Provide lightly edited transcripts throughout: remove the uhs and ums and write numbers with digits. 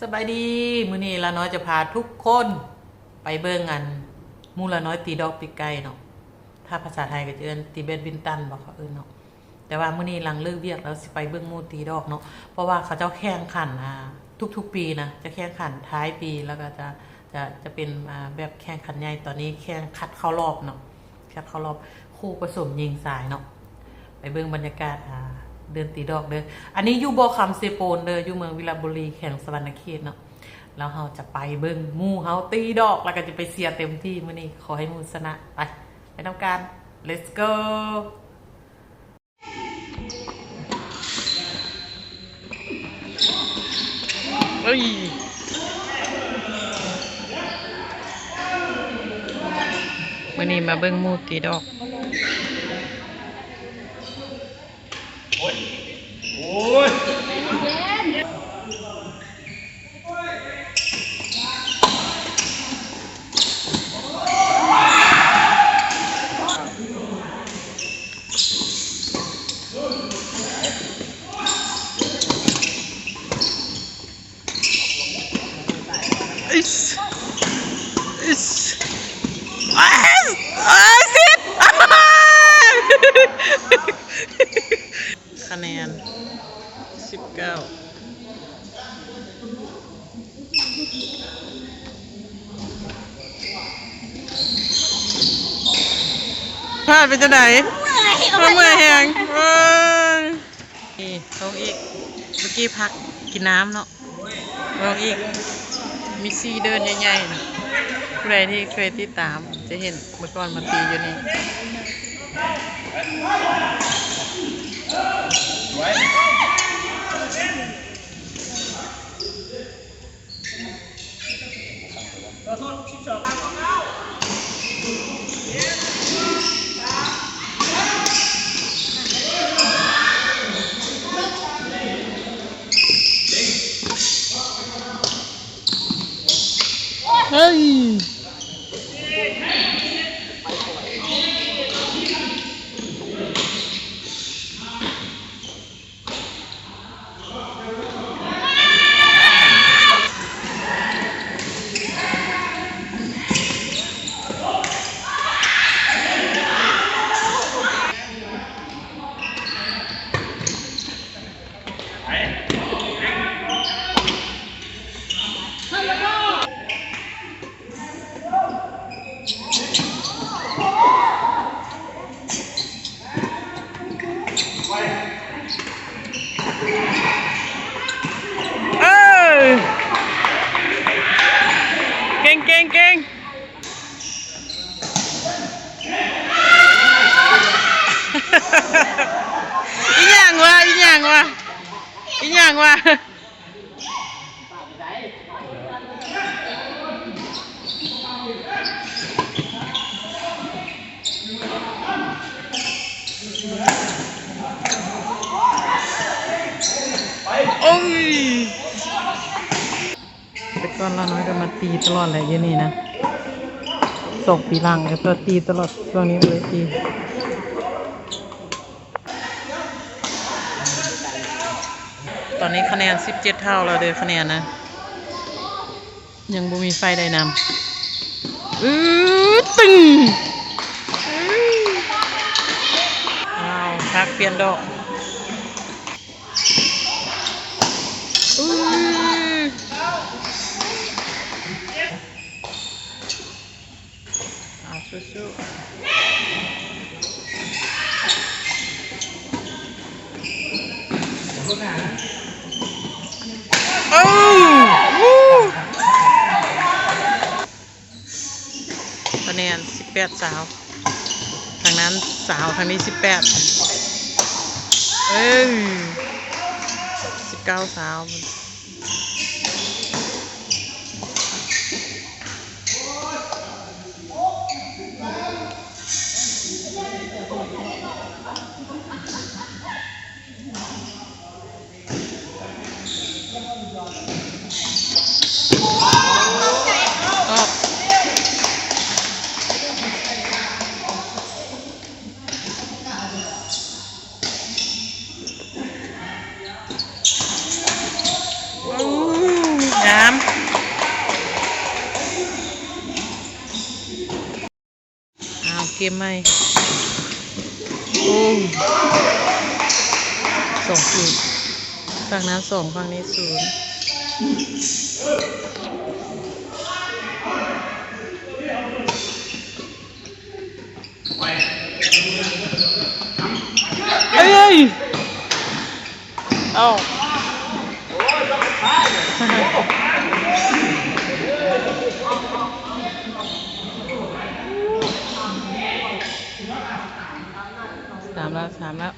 สบายดีมื้อนี้ละน้อยจะพาทุกคนไปเบิ่งอันมูละน้อยตีดอกปีไก่เนาะถ้าภาษาไทยก็จะเอิ้นตีแบดมินตันบ่เขาเอิ้นเนาะแต่ว่ามื้อนี้หลังเลิกเวียกแล้วสิไปเบิ่งหมู่ตีดอกเนาะเพราะว่าเขาเจ้าแข่งขันทุกๆปีนะจะแข่งขันท้ายปีแล้วก็จะเป็นแบบแข่งขันใหญ่ตอนนี้แข่งคัดเข้ารอบเนาะคัดเข้ารอบคู่ผสมยิงสายเนาะไปเบิ่งบรรยากาศเดินตีดอกเด้ออันนี้อยู่บ่อคำเซโปนเด้ออยู่เมืองวิลาบุรีแข่งสวรรณเขตเนาะแล้วเราจะไปเบิ่งหมู่เฮาตีดอกแล้วก็จะไปเสียเต็มที่มื้อนี้ขอให้หมู่ชนะไปทำการ let's go เฮ้ยมื้อนี้มาเบิ่งหมู่ตีดอกโอ้ยคะแนน19พลาดไปจะไหนเมื่อยแหงนี่เขาอีกเมื่อกี้พักกินน้ำเนาะลองอีกมีซีเดินใหญ่ๆนะผู้ใดที่เคยติดตามจะเห็นเมื่อก่อนมาตีอยู่นี่เฮ้ยเก่งอีหยังวะโอ้ยแต่ก่อนเราน้อยก็มาตีตลอดเลยยี่นี่นะส่งปีหลังแล้วก็ตีตลอดช่วงนี้เลยตีตอนนี้คะแนน17เท่าแล้วเด้อคะแนนนะยังบ่มีไฟได้นำตึงพักเปลี่ยนดอกสู้คะแนน18สาวทางนั้นสาวทางนี้1819สาว ามเอาเกมไหมโอ้2-0ฝั่งนั้น2ฝั่งนี้0เอ้ยเอา3 แล้ว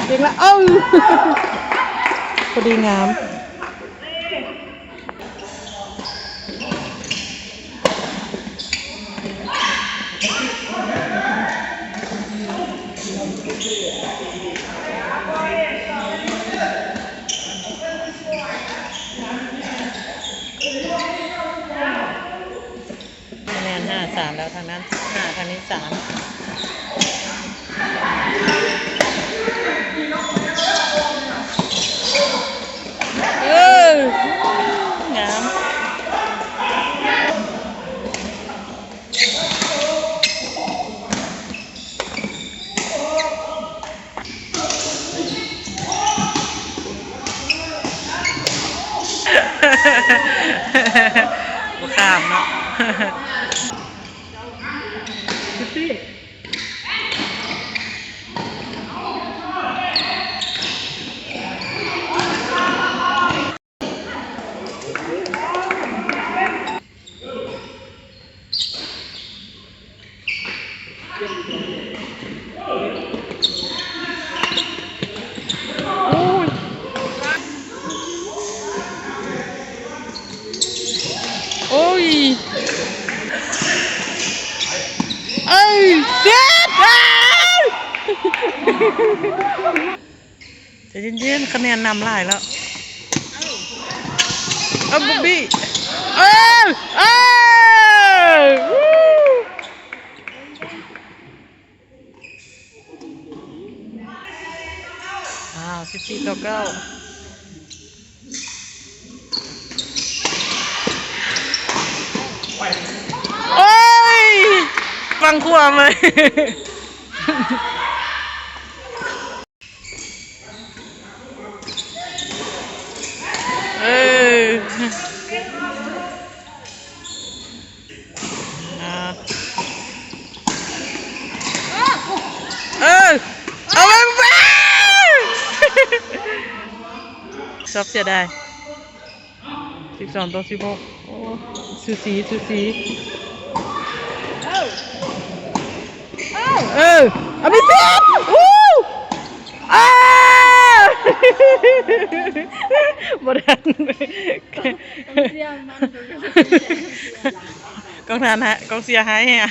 เด็กละพอดีงามคะแนน5-3แล้วทางนั้น5ทางนี้3งามบุข้ามเนาะโอ้ยเด็ดจะเย็นๆคะแนนนำหลายแล้วบ๊อบบี้14-9โอ้ยฟังความเลยเอาไปชอบเสียดาย12-16โอ้สูสีเอาไปเสียบบดันกองนั้นฮะกองเสียหายฮะ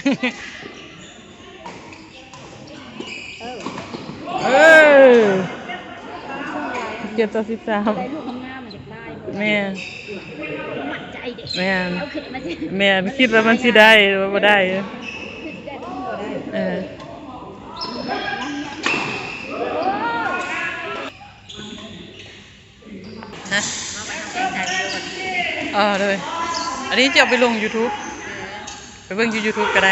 7-13แม่คิดว่ามันสิได้ว่าบ่ได้ฮะเลยอันนี้จะเอาไปลง YouTube ไปเบิ่ง YouTube ก็ได้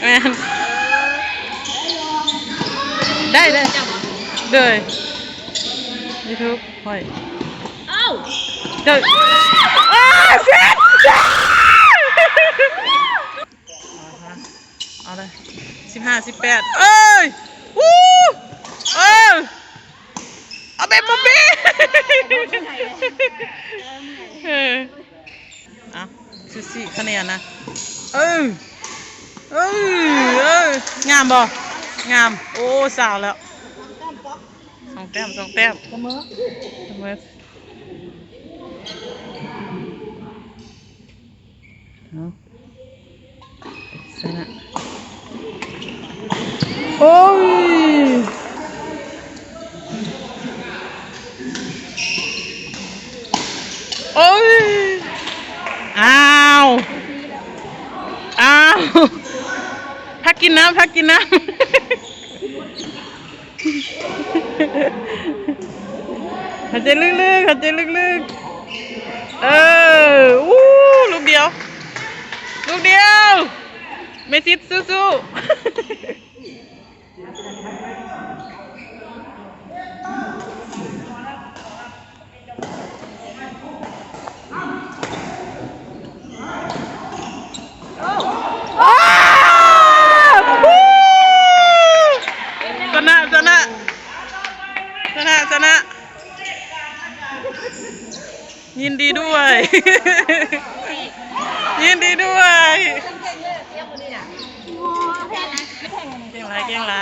แม่นได้เลย YouTube ห้อยเจ้าเสร็จเอาเลย15-18เอาไปบ๊อบบี้สี่คะแนนนะงามบ่งามโอ้สาวแล้ว2 แต้มเสมอใส่นะโอ้ย โอ้ยอ้าวอ้าวพักกินน้ำพักกินน้ำหายใจลึกๆหายใจลึกๆอู้ลูกเดียวลูกเดียวเมซิดสู้ๆชนะยินดีด้วยยินดีด้วยเก่งไร